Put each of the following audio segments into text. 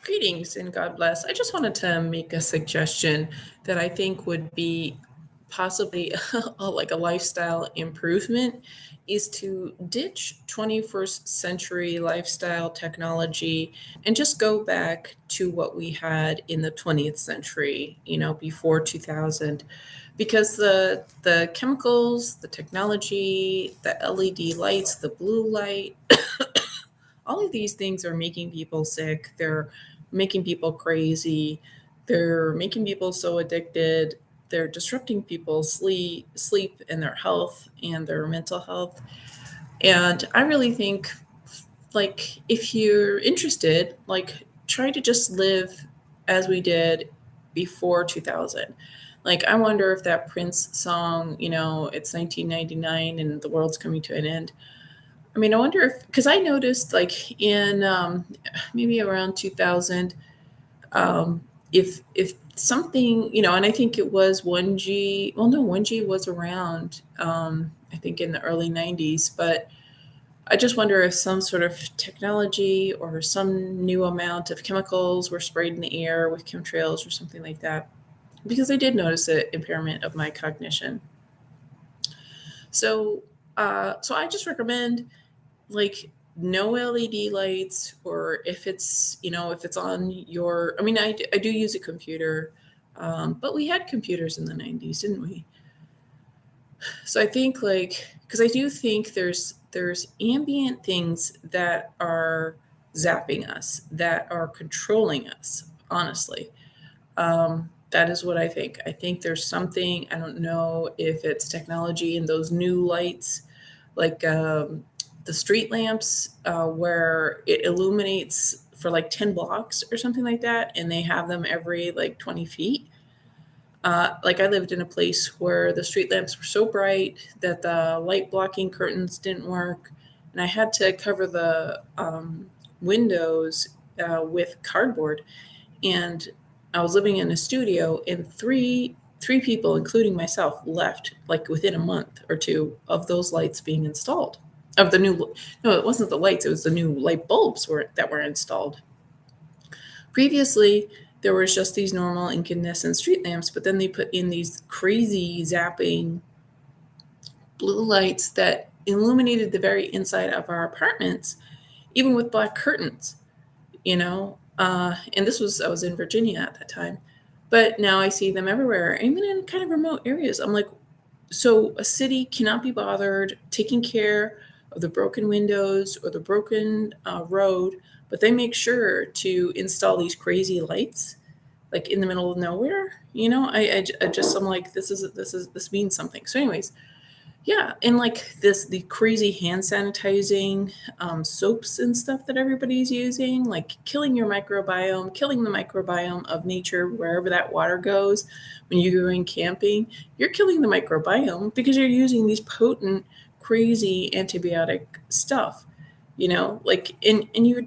Greetings and God bless. I just wanted to make a suggestion that I think would be possibly like a lifestyle improvement is to ditch 21st century lifestyle technology and just go back to what we had in the 20th century, before 2000, because the chemicals, the technology, the LED lights, the blue light, all of these things are making people sick. They're making people crazy. They're making people so addicted. They're disrupting people's sleep and their health and their mental health. And I really think, like, if you're interested, like, try to just live as we did before 2000. Like, I wonder if that Prince song, it's 1999 and the world's coming to an end. I mean, I wonder if, because I noticed, like, in maybe around 2000, if something, and I think it was 1G. Well, no, 1G was around, I think, in the early 90s. But I just wonder if some sort of technology or some new amount of chemicals were sprayed in the air with chemtrails or something like that, because I did notice an impairment of my cognition. So I just recommend, like, no LED lights, or if it's on your, I mean, I do use a computer, but we had computers in the 90s, didn't we? So I think, like, because I do think there's ambient things that are zapping us, that are controlling us, honestly. That is what I think. I think there's something, I don't know if it's technology and those new lights, like, the street lamps, where it illuminates for like 10 blocks or something like that, and they have them every like 20 feet. Like, I lived in a place where the street lamps were so bright that the light blocking curtains didn't work, and I had to cover the windows with cardboard. And I was living in a studio, and three people, including myself, left like within a month or two of those lights being installed. Of the new, no, it wasn't the lights; it was the new light bulbs that were installed. Previously, there was just these normal incandescent street lamps, but then they put in these crazy zapping blue lights that illuminated the very inside of our apartments, even with black curtains. And I was in Virginia at that time, but now I see them everywhere, even in kind of remote areas. I'm like, so a city cannot be bothered taking care of the broken windows or the broken road, but they make sure to install these crazy lights, like, in the middle of nowhere. I'm like, this means something. So, anyways, yeah, and like the crazy hand sanitizing soaps and stuff that everybody's using, like killing your microbiome, killing the microbiome of nature wherever that water goes. When you're going camping, you're killing the microbiome because you're using these potent, crazy antibiotic stuff. Like, and you're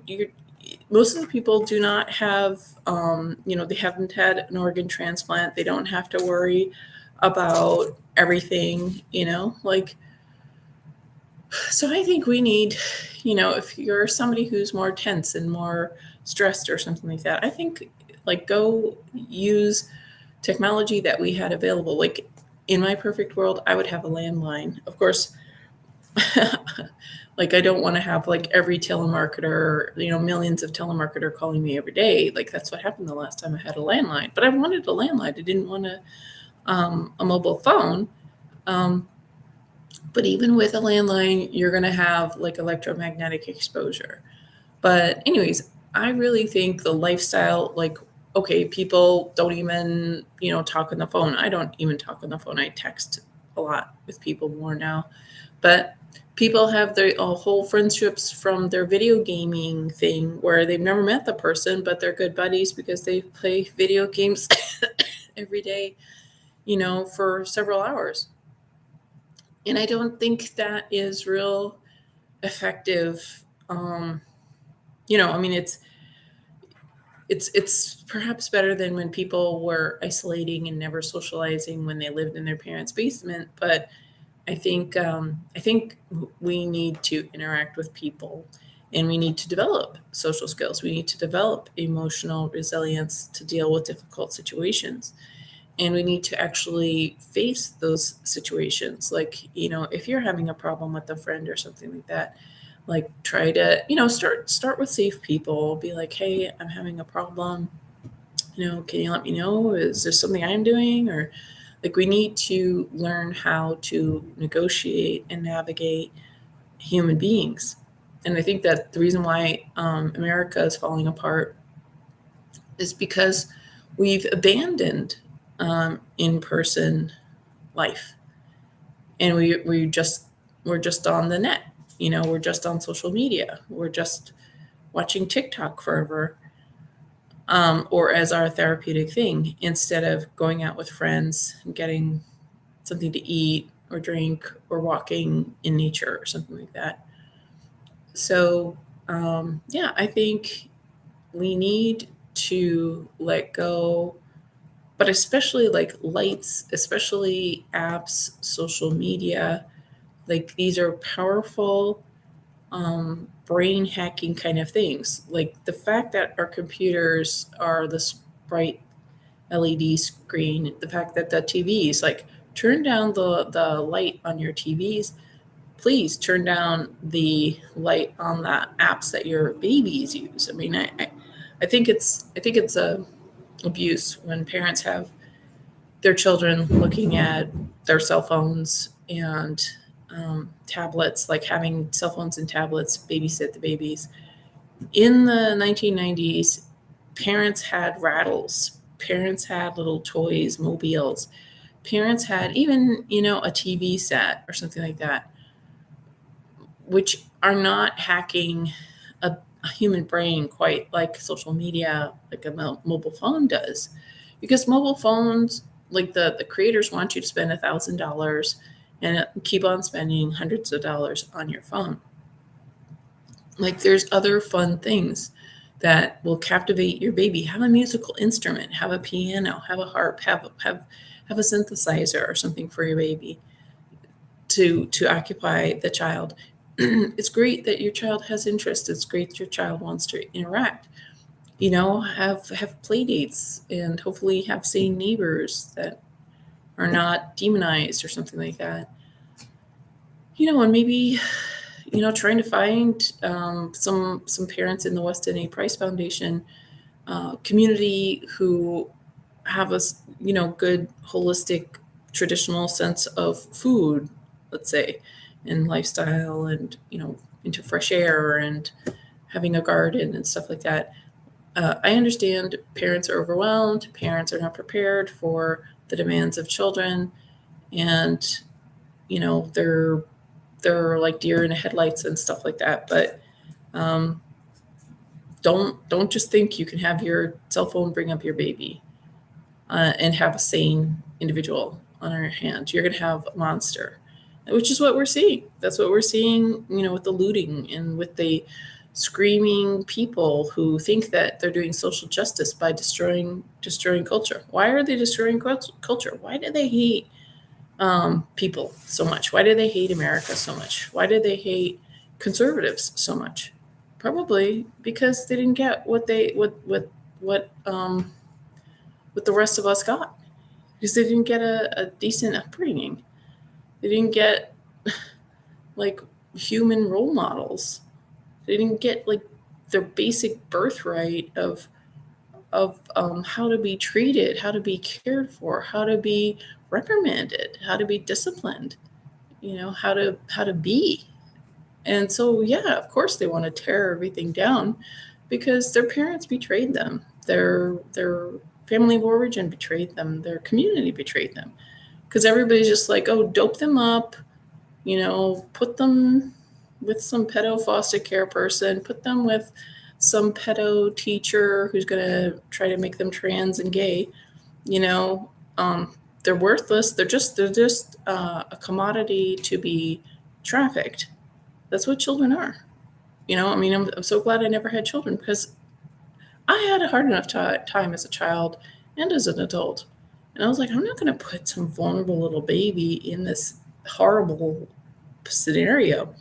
most of the people do not have, they haven't had an organ transplant. They don't have to worry about everything, like, so I think we need, if you're somebody who's more tense and more stressed or something like that, I think, like, go use technology that we had available. Like, in my perfect world, I would have a landline. Of course, like, I don't want to have like every telemarketer, millions of telemarketer calling me every day. Like, that's what happened the last time I had a landline. But I wanted a landline. I didn't want a mobile phone. But even with a landline, you're going to have like electromagnetic exposure. But anyways, I really think the lifestyle, like, okay, people don't even, talk on the phone. I don't even talk on the phone. I text a lot with people more now. But people have their whole friendships from their video gaming thing, where they've never met the person, but they're good buddies because they play video games every day, for several hours. And I don't think that is real effective. I mean, it's perhaps better than when people were isolating and never socializing when they lived in their parents' basement. But I think we need to interact with people, And we need to develop social skills. We need to develop emotional resilience to deal with difficult situations. And we need to actually face those situations. Like, if you're having a problem with a friend or something like that, like try to, start with safe people. Be like, hey, I'm having a problem. Can you let me know? Is there something I'm doing? Or like we need to learn how to negotiate and navigate human beings. And I think that the reason why America is falling apart is because we've abandoned in-person life, and we're just on the net. We're just on social media. We're just watching TikTok forever, or as our therapeutic thing, instead of going out with friends and getting something to eat or drink or walking in nature or something like that. So, yeah, I think we need to let go, but especially like lights, especially apps, social media, like these are powerful brain hacking kind of things. Like the fact that our computers are this bright LED screen, the fact that the TVs, like turn down the light on your TVs, please turn down the light on the apps that your babies use. I mean, I think it's a abuse when parents have their children looking at their cell phones and tablets, like having cell phones and tablets babysit the babies. In the 1990s, parents had rattles. Parents had little toys, mobiles. Parents had even, a TV set or something like that, which are not hacking a human brain quite like social media, like a mobile phone does. Because mobile phones, like the creators want you to spend $1,000 and keep on spending hundreds of dollars on your phone. Like there's other fun things that will captivate your baby. Have a musical instrument, have a piano, have a harp, have a synthesizer or something for your baby to occupy the child. It's great that your child has interest. It's great that your child wants to interact. Have play dates and hopefully have sane neighbors that are not demonized or something like that. And maybe trying to find some parents in the Weston A. Price Foundation community who have a good holistic traditional sense of food, let's say, and lifestyle, and into fresh air and having a garden and stuff like that. I understand parents are overwhelmed, parents are not prepared for the demands of children, and they're like deer in the headlights and stuff like that. But um, don't just think you can have your cell phone bring up your baby and have a sane individual on our hand. You're going to have a monster, which is what we're seeing. That's what we're seeing, with the looting and with the screaming people who think that they're doing social justice by destroying culture. Why are they destroying culture? Why do they hate people so much? Why do they hate America so much? Why do they hate conservatives so much? Probably because they didn't get what the rest of us got, because they didn't get a decent upbringing. They didn't get like human role models. They didn't get like their basic birthright of how to be treated, how to be cared for, how to be reprimanded, how to be disciplined, how to be. And so, yeah, of course they want to tear everything down because their parents betrayed them. Their family of origin betrayed them. Their community betrayed them. Because everybody's just like, oh, dope them up, put them with some pedo foster care person, put them with some pedo teacher who's going to try to make them trans and gay. you know they're worthless. They're just a commodity to be trafficked. That's what children are. I mean, I'm so glad I never had children, because I had a hard enough time as a child and as an adult. And I was like, I'm not going to put some vulnerable little baby in this horrible scenario.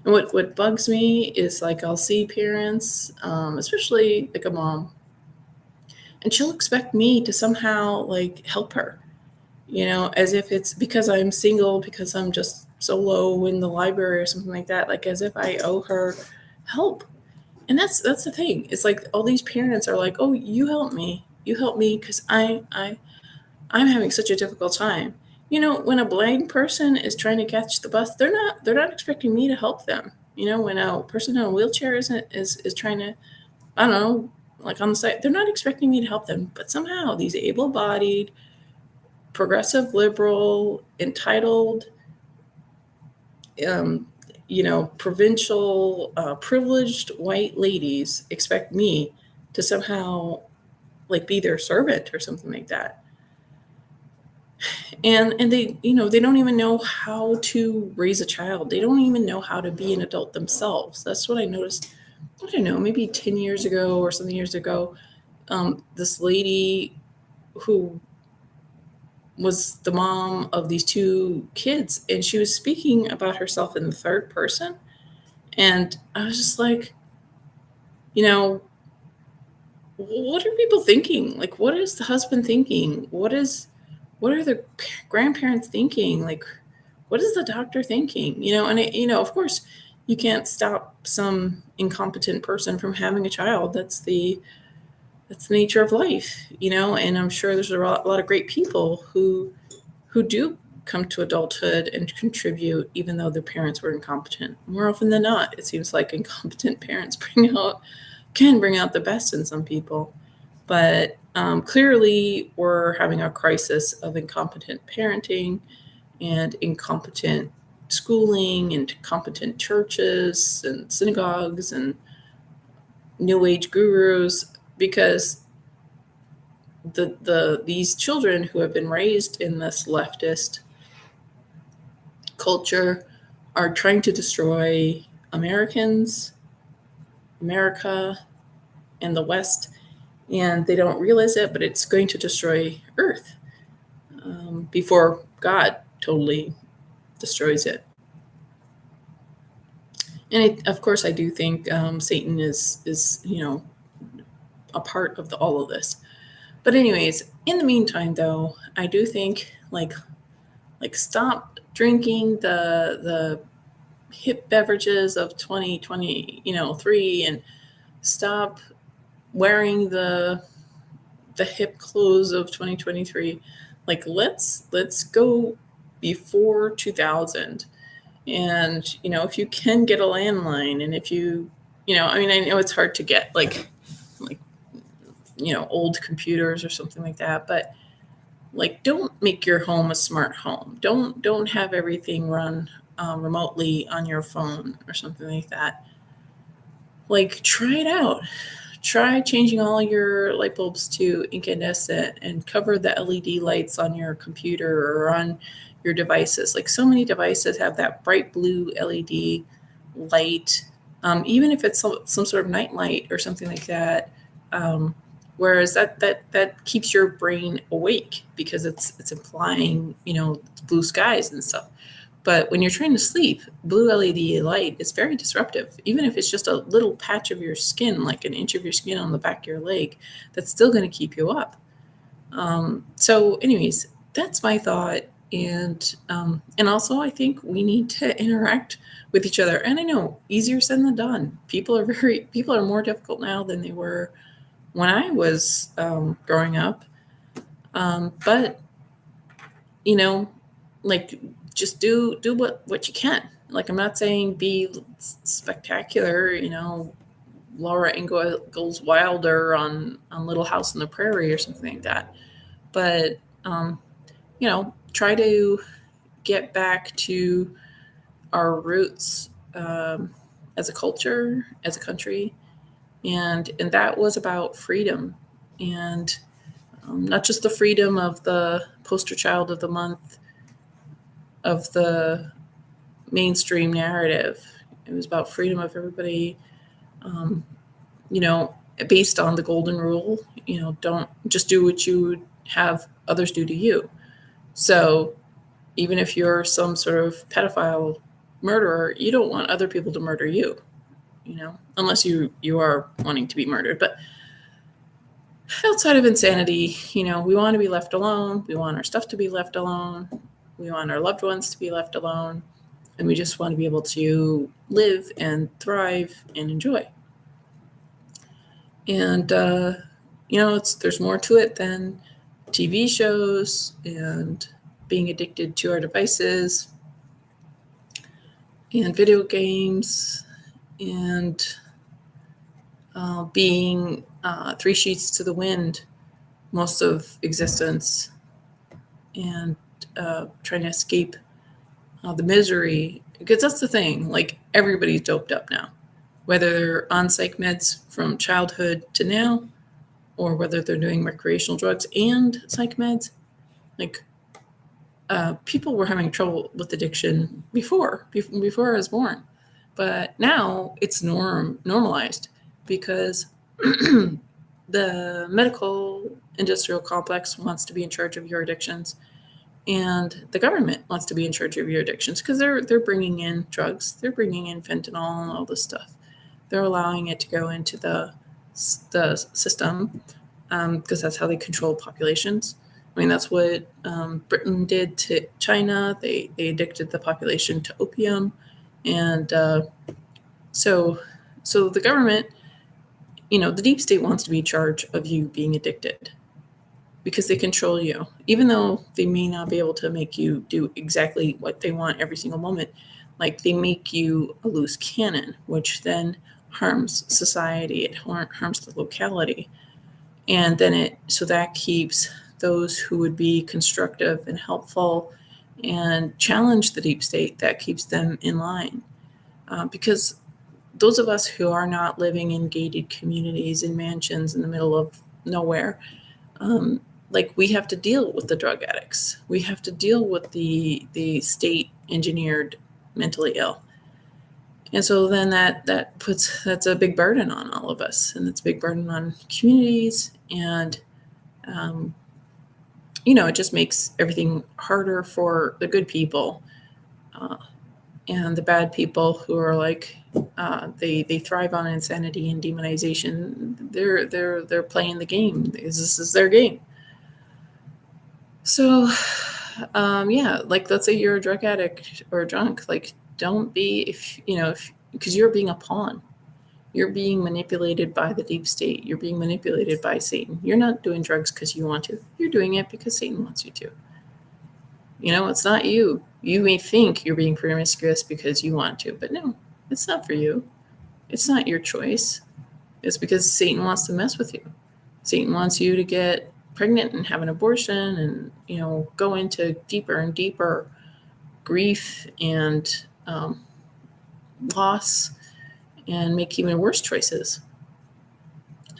And what bugs me is like I'll see parents, especially like a mom, and she'll expect me to somehow like help her, as if it's because I'm single, because I'm just solo in the library or something like that, like as if I owe her help. And that's the thing. It's like all these parents are like, "Oh, you help me because I'm having such a difficult time." When a blind person is trying to catch the bus, they're not expecting me to help them. When a person in a wheelchair is trying to, I don't know, like on the side, they're not expecting me to help them. But somehow these able-bodied, progressive, liberal, entitled, um, provincial, privileged white ladies expect me to somehow like be their servant or something like that. And they don't even know how to raise a child. They don't even know how to be an adult themselves. That's what I noticed. I don't know, maybe 10 years ago or something years ago. This lady who was the mom of these two kids, and she was speaking about herself in the third person. And I was just like, you know, what are people thinking? Like, what is the husband thinking? What are the grandparents thinking? Like, what is the doctor thinking? Of course, you can't stop some incompetent person from having a child. That's the nature of life, and I'm sure there's a lot of great people who do come to adulthood and contribute even though their parents were incompetent. More often than not, it seems like incompetent parents can bring out the best in some people. But clearly, we're having a crisis of incompetent parenting and incompetent schooling and incompetent churches and synagogues and new age gurus, because these children who have been raised in this leftist culture are trying to destroy Americans, America, and the West, and they don't realize it, but it's going to destroy Earth before God totally destroys it. And of course, I do think Satan is a part of all of this. But anyways, in the meantime, though, I do think like stop drinking the hip beverages of 2023, and stop wearing the hip clothes of 2023. Like let's go before 2000. And if you can get a landline, and if I know it's hard to get like old computers or something like that, but like don't make your home a smart home. Don't have everything run remotely on your phone or something like that. Like try it out. Try changing all your light bulbs to incandescent and cover the LED lights on your computer or on your devices. Like so many devices have that bright blue LED light, even if it's some sort of night light or something like that. Whereas that keeps your brain awake because it's implying blue skies and stuff. But when you're trying to sleep, blue LED light is very disruptive. Even if it's just a little patch of your skin, like an inch of your skin on the back of your leg, that's still going to keep you up. So, anyways, that's my thought. And also, I think we need to interact with each other. And I know easier said than done. People are more difficult now than they were when I was growing up. But like just do what you can. Like I'm not saying be spectacular, Laura Ingalls Wilder on Little House on the Prairie or something like that. But try to get back to our roots as a culture, as a country, and that was about freedom, and not just the freedom of the poster child of the month of the mainstream narrative. It was about freedom of everybody, um, based on the golden rule. Don't just do what you would have others do to you. So even if you're some sort of pedophile, murderer, you don't want other people to murder you, unless you are wanting to be murdered. But outside of insanity, we want to be left alone. We want our stuff to be left alone. We want our loved ones to be left alone. And we just want to be able to live and thrive and enjoy. And, there's more to it than TV shows and being addicted to our devices and video games and being 3 sheets to the wind most of existence, and trying to escape the misery. Because that's the thing, like, everybody's doped up now, whether they're on psych meds from childhood to now, or whether they're doing recreational drugs and psych meds. Like, people were having trouble with addiction before I was born, but now it's normalized because the medical industrial complex wants to be in charge of your addictions, and the government wants to be in charge of your addictions because they're bringing in drugs, they're bringing in fentanyl and all this stuff. They're allowing it to go into the system because that's how they control populations. I mean, that's what Britain did to China. They addicted the population to opium, and so the government, the deep state wants to be in charge of you being addicted because they control you, even though they may not be able to make you do exactly what they want every single moment. Like, they make you a loose cannon, which then harms society. It harms the locality. And then so that keeps those who would be constructive and helpful and challenge the deep state, that keeps them in line. Because those of us who are not living in gated communities in mansions in the middle of nowhere, we have to deal with the drug addicts. We have to deal with the state engineered mentally ill. And so then that's a big burden on all of us, and it's a big burden on communities, and it just makes everything harder for the good people, and the bad people who are like they thrive on insanity and demonization. They're playing the game. This is their game. So let's say you're a drug addict or a drunk, don't be, because you're being a pawn. You're being manipulated by the deep state. You're being manipulated by Satan. You're not doing drugs because you want to. You're doing it because Satan wants you to. It's not you. You may think you're being promiscuous because you want to, but no, it's not for you. It's not your choice. It's because Satan wants to mess with you. Satan wants you to get pregnant and have an abortion and, go into deeper and deeper grief and loss and make even worse choices.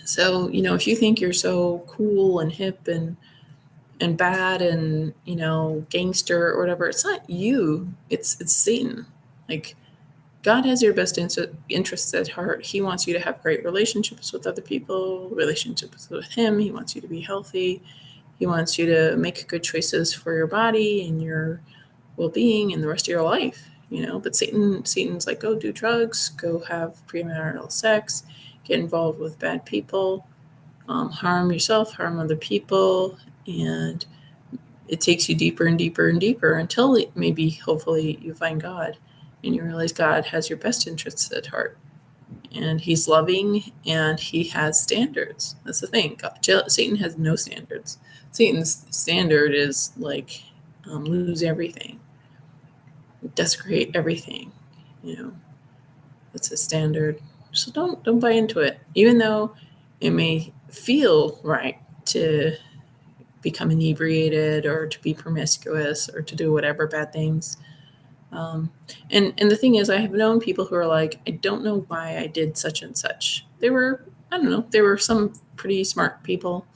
So, if you think you're so cool and hip and bad and, gangster or whatever, it's not you, it's Satan. Like, God has your best interests at heart. He wants you to have great relationships with other people, relationships with him. He wants you to be healthy. He wants you to make good choices for your body and your well-being and the rest of your life, But Satan's like, go do drugs, go have premarital sex, get involved with bad people, harm yourself, harm other people, and it takes you deeper and deeper and deeper until maybe, hopefully, you find God and you realize God has your best interests at heart. And he's loving and he has standards. That's the thing. Satan has no standards. Satan's standard is lose everything, desecrate everything. That's his standard. So don't buy into it, even though it may feel right to become inebriated or to be promiscuous or to do whatever bad things. And the thing is, I have known people who are like, I don't know why I did such and such. They were some pretty smart people,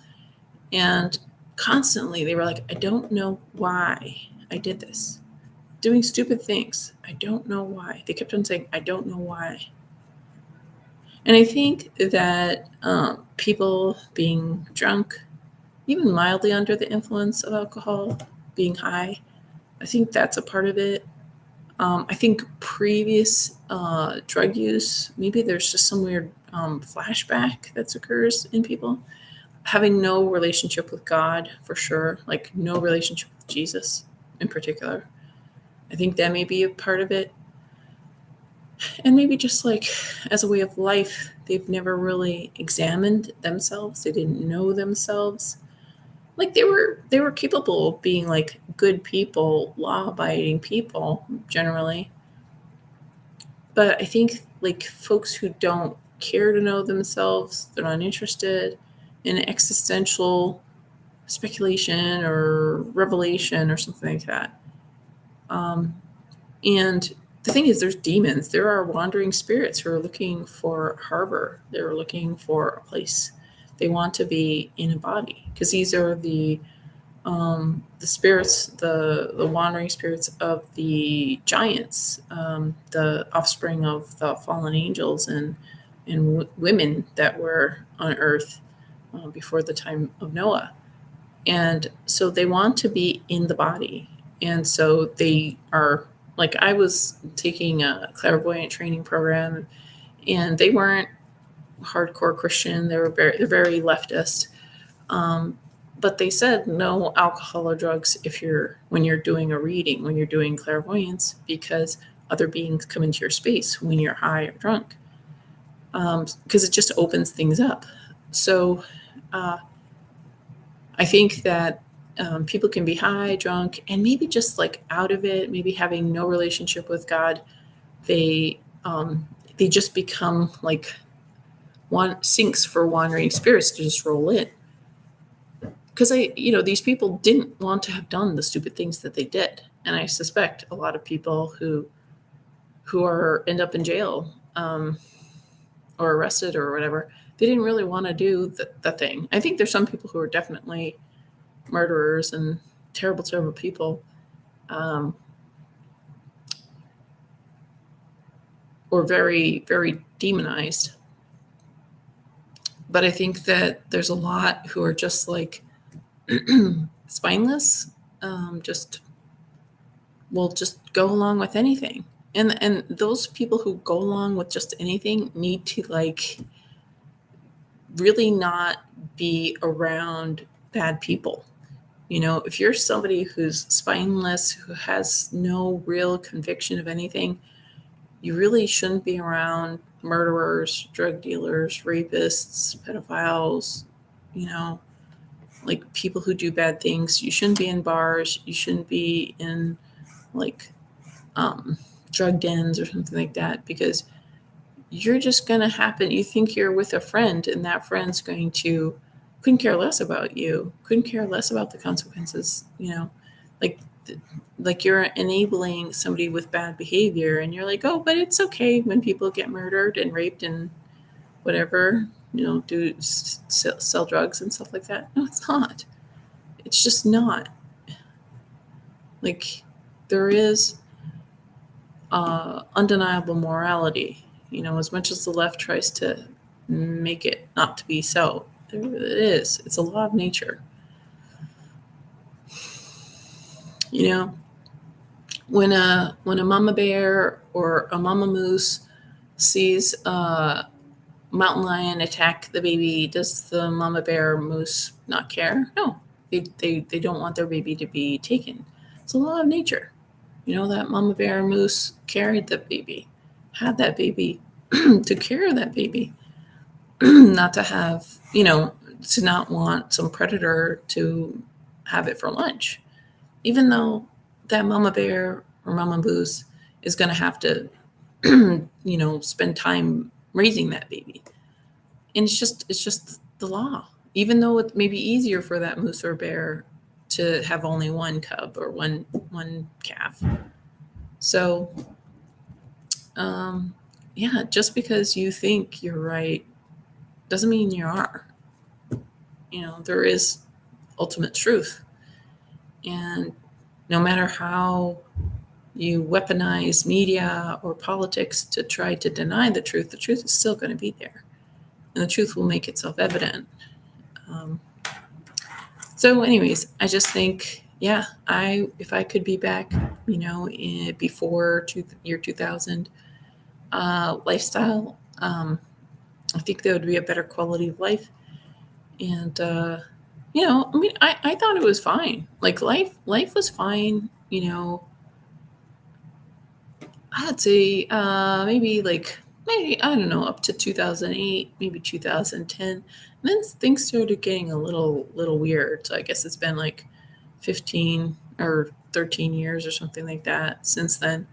and constantly they were like, I don't know why I did this. Doing stupid things. I don't know why. They kept on saying, I don't know why. And I think that people being drunk, even mildly under the influence of alcohol, being high, I think that's a part of it. I think previous drug use, maybe there's just some weird flashback that occurs in people. Having no relationship with God, for sure, like no relationship with Jesus in particular. I think that may be a part of it. And maybe just like as a way of life, they've never really examined themselves. They didn't know themselves. Like they were capable of being like good people, law-abiding people generally. But I think like folks who don't care to know themselves, they're not interested in existential speculation or revelation or something like that. And the thing is, there's demons. There are wandering spirits who are looking for a harbor. They're looking for a place. They want to be in a body because these are the spirits, the wandering spirits of the giants, the offspring of the fallen angels and women that were on Earth before the time of Noah. And so they want to be in the body. And so they are like, I was taking a clairvoyant training program, and they weren't hardcore Christian. They're very leftist. But they said no alcohol or drugs when you're doing a reading, when you're doing clairvoyance, because other beings come into your space when you're high or drunk, because it just opens things up. So I think that people can be high, drunk, and maybe just like out of it, maybe having no relationship with God. They just become like sinks for wandering spirits to just roll in. Because these people didn't want to have done the stupid things that they did, and I suspect a lot of people who end up in jail or arrested or whatever, they didn't really want to do the thing. I think there's some people who are definitely murderers and terrible, terrible people, or very, very demonized. But I think that there's a lot who are just like spineless, just will just go along with anything. And those people who go along with just anything need to like really not be around bad people. If you're somebody who's spineless, who has no real conviction of anything, you really shouldn't be around murderers, drug dealers, rapists, pedophiles, like people who do bad things. You shouldn't be in bars. You shouldn't be in like drug dens or something like that, because you're just going to happen. You think you're with a friend, and that friend's couldn't care less about you, couldn't care less about the consequences, like like you're enabling somebody with bad behavior, and you're like, oh, but it's okay when people get murdered and raped and whatever, do sell drugs and stuff like that. No, it's not. It's just not. Like, there is undeniable morality, as much as the left tries to make it not to be so. There it is. It's a law of nature. When a mama bear or a mama moose sees a mountain lion attack the baby, does the mama bear or moose not care? No, they don't want their baby to be taken. It's a law of nature. That mama bear or moose carried the baby, had that baby, took care of that baby, not to have, to not want some predator to have it for lunch, even though that mama bear or mama moose is going to have to, spend time raising that baby. And it's just the law, even though it may be easier for that moose or bear to have only one cub or one calf. So, just because you think you're right doesn't mean you are. There is ultimate truth. And no matter how you weaponize media or politics to try to deny the truth is still going to be there. And the truth will make itself evident. So anyways, I just think yeah, if I could be back, before year 2000 lifestyle, I think there would be a better quality of life. And I mean, I thought it was fine. Like life was fine. I'd say maybe I don't know, up to 2008, maybe 2010. And then things started getting a little weird. So I guess it's been like 15 or 13 years or something like that since then.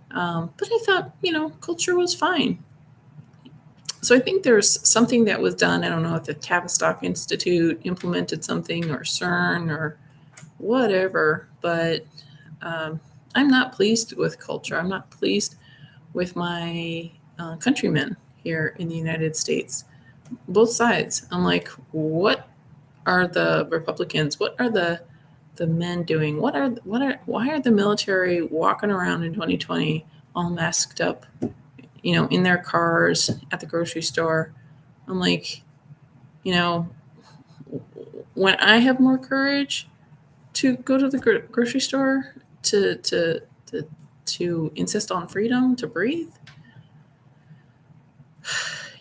But I thought, culture was fine. So I think there's something that was done. I don't know if the Tavistock Institute implemented something, or CERN, or whatever, but I'm not pleased with culture. I'm not pleased with my countrymen here in the United States. Both sides. I'm like, what are the Republicans? What are the men doing? Why are the military walking around in 2020 all masked up, in their cars at the grocery store? I'm like, you know, when I have more courage to go to the grocery store to insist on freedom to breathe,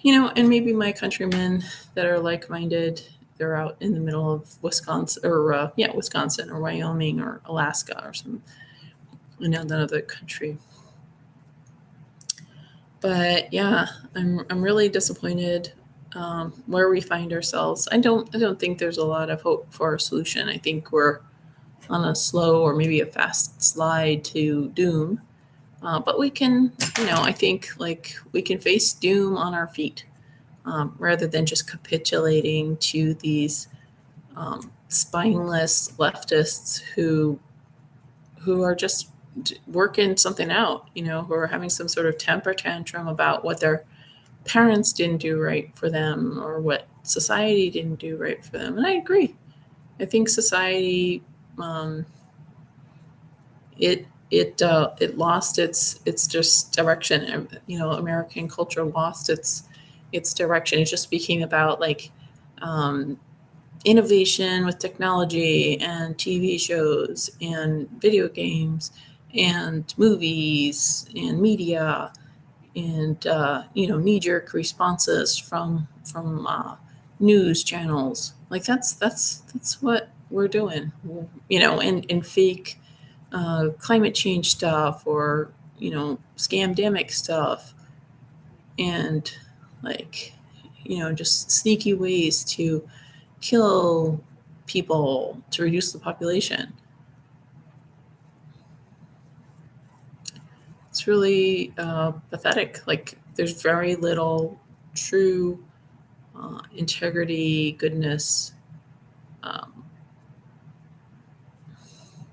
and maybe my countrymen that are like-minded, they're out in the middle of Wisconsin, or Wisconsin or Wyoming or Alaska or some another country. But yeah, I'm really disappointed where we find ourselves. I don't think there's a lot of hope for a solution. I think we're on a slow or maybe a fast slide to doom. But we can, I think like we can face doom on our feet, rather than just capitulating to these spineless leftists who are just working something out, who are having some sort of temper tantrum about what their parents didn't do right for them or what society didn't do right for them. And I agree. I think society, it lost its just direction. American culture lost its direction. It just became about like um, innovation with technology and TV shows and video games and movies and media and knee-jerk responses from news channels. Like that's what we're doing. And fake climate change stuff, or scamdemic stuff, and like just sneaky ways to kill people to reduce the population. It's really pathetic. Like there's very little true integrity, goodness, um,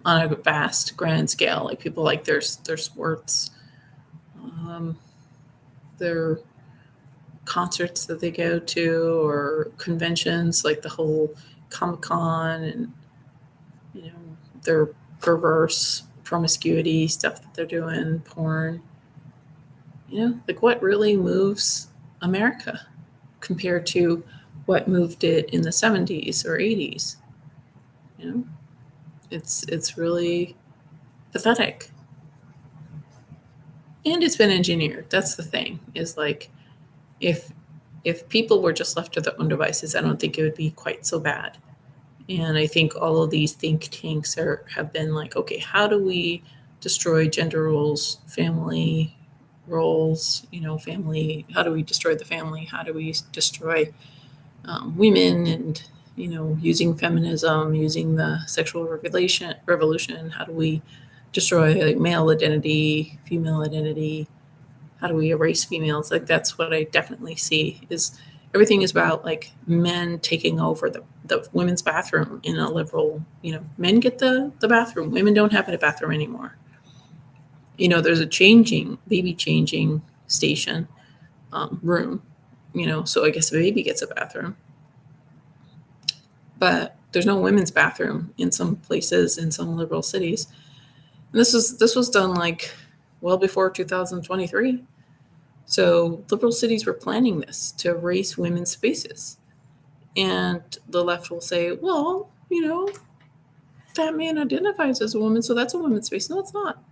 on a vast, grand scale. Like people like their sports, um, their concerts that they go to, or conventions, like the whole Comic Con, and their perverse promiscuity stuff that they're doing, porn. Like what really moves America compared to what moved it in the 70s or 80s? You know, it's really pathetic. And it's been engineered. That's the thing. Is like if if people were just left to their own devices, I don't think it would be quite so bad. And I think all of these think tanks have been like, okay, how do we destroy gender roles, family roles, family, how do we destroy the family? How do we destroy women, and, using feminism, using the sexual revolution, how do we destroy like male identity, female identity? How do we erase females? Like that's what I definitely see is everything is about like men taking over the women's bathroom in a liberal, men get the bathroom. Women don't have a bathroom anymore. There's a baby changing station, room, so I guess a baby gets a bathroom. But there's no women's bathroom in some places in some liberal cities. And this was done like well before 2023. So liberal cities were planning this to erase women's spaces. And the left will say, well, that man identifies as a woman, so that's a woman's space. No, it's not.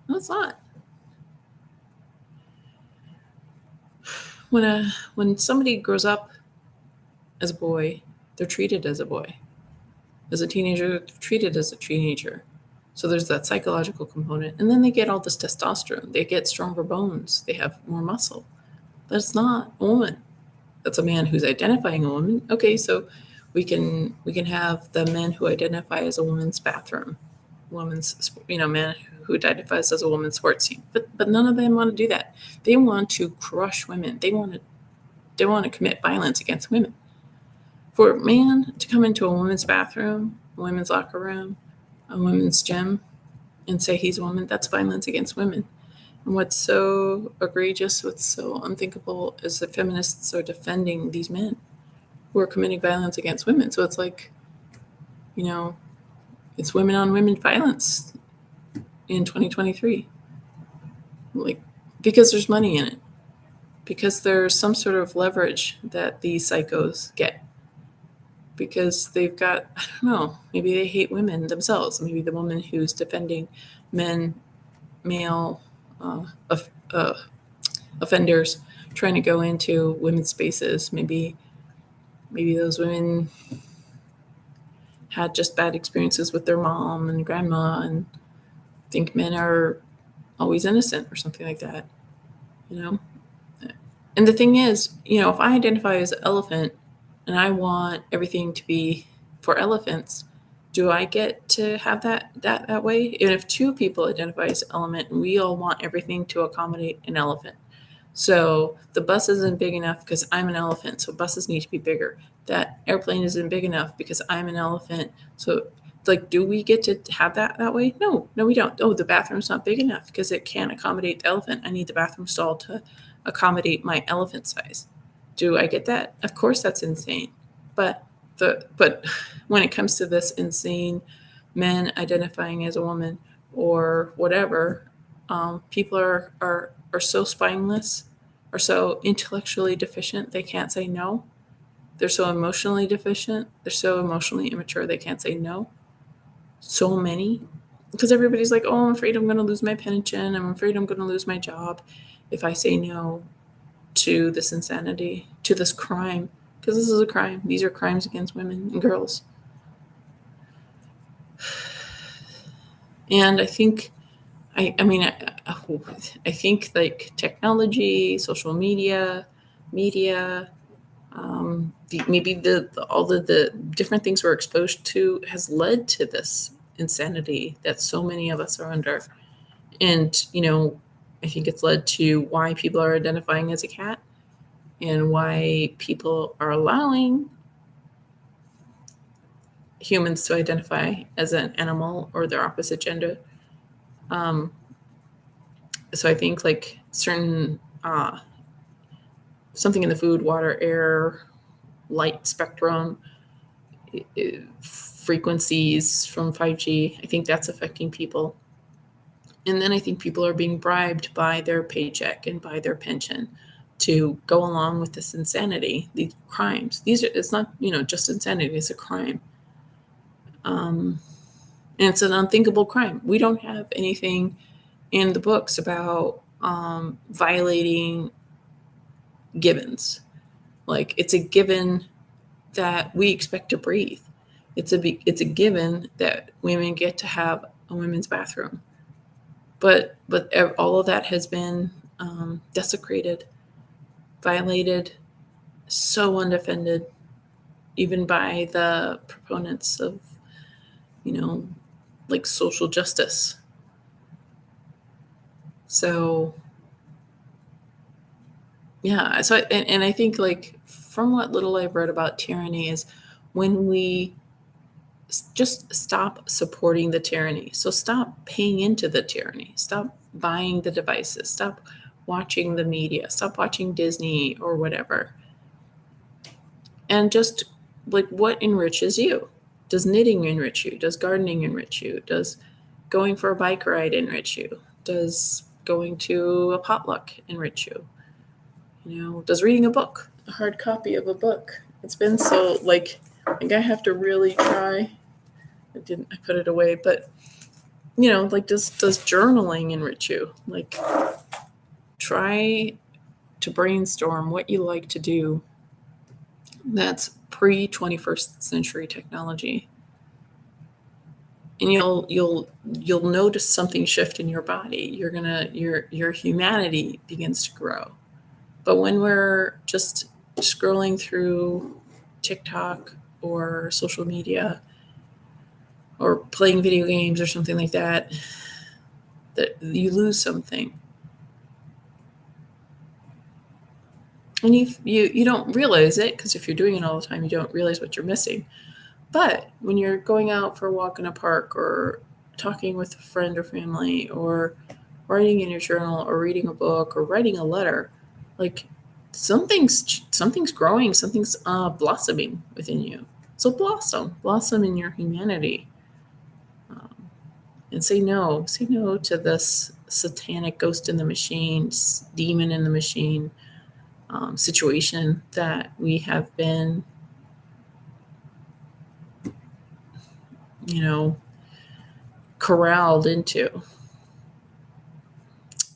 No, it's not. When somebody grows up as a boy, they're treated as a boy. As a teenager, they're treated as a teenager. So there's that psychological component. And then they get all this testosterone. They get stronger bones. They have more muscle. That's not a woman. That's a man who's identifying a woman. Okay, so we can have the men who identify as a woman's bathroom, man who identifies as a woman's sports team. But none of them want to do that. They want to crush women. They want to commit violence against women. For a man to come into a woman's bathroom, a women's locker room, a women's gym, and say he's a woman, that's violence against women. And what's so egregious, what's so unthinkable is that feminists are defending these men who are committing violence against women. So it's like, it's women on women violence in 2023. Like, because there's money in it. Because there's some sort of leverage that these psychos get. Because they've got, I don't know, maybe they hate women themselves. Maybe the woman who's defending male offenders trying to go into women's spaces. Maybe those women had just bad experiences with their mom and grandma and think men are always innocent or something like that, And the thing is, if I identify as an elephant and I want everything to be for elephants, do I get to have that way? And if two people identify as element, we all want everything to accommodate an elephant. So the bus isn't big enough because I'm an elephant, so buses need to be bigger. That airplane isn't big enough because I'm an elephant. So, do we get to have that way? No, we don't. Oh, the bathroom's not big enough because it can't accommodate the elephant. I need the bathroom stall to accommodate my elephant size. Do I get that? Of course, that's insane. But when it comes to this insane men identifying as a woman or whatever, people are so spineless, are so intellectually deficient, they can't say no. They're so emotionally deficient. They're so emotionally immature, they can't say no. So many. Because everybody's like, oh, I'm afraid I'm going to lose my pension. I'm afraid I'm going to lose my job if I say no to this insanity, to this crime. Because this is a crime. These are crimes against women and girls. And I think, I think like technology, social media, maybe all the different things we're exposed to has led to this insanity that so many of us are under. And, I think it's led to why people are identifying as a cat and why people are allowing humans to identify as an animal or their opposite gender. So I think like certain something in the food, water, air, light spectrum, frequencies from 5G, I think that's affecting people. And then I think people are being bribed by their paycheck and by their pension to go along with this insanity, these crimes. It's not, just insanity, it's a crime. And it's an unthinkable crime. We don't have anything in the books about violating givens. Like, it's a given that we expect to breathe. It's a given that women get to have a women's bathroom. But all of that has been desecrated, violated, so undefended, even by the proponents of, like social justice. So, yeah. So, and I think like from what little I've read about tyranny is when we just stop supporting the tyranny. So stop paying into the tyranny. Stop buying the devices. Stop watching the media. Stop watching Disney or whatever. And just like, what enriches you? Does knitting enrich you? Does gardening enrich you? Does going for a bike ride enrich you? Does going to a potluck enrich you? Does reading a book, a hard copy of a book? It's been so like I have to really try I put it away, but like does journaling enrich you? Like, try to brainstorm what you like to do that's pre 21st century technology, and you'll notice something shift in your body. Your humanity begins to grow. But when we're just scrolling through TikTok or social media or playing video games or something like that, that you lose something. And you don't realize it, because if you're doing it all the time, you don't realize what you're missing. But when you're going out for a walk in a park, or talking with a friend or family, or writing in your journal, or reading a book, or writing a letter, like something's growing, something's blossoming within you. So blossom in your humanity, and say no to this satanic ghost in the machine, demon in the machine, situation that we have been, corralled into.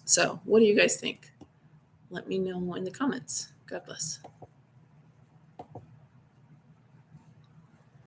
So, what do you guys think? Let me know in the comments. God bless.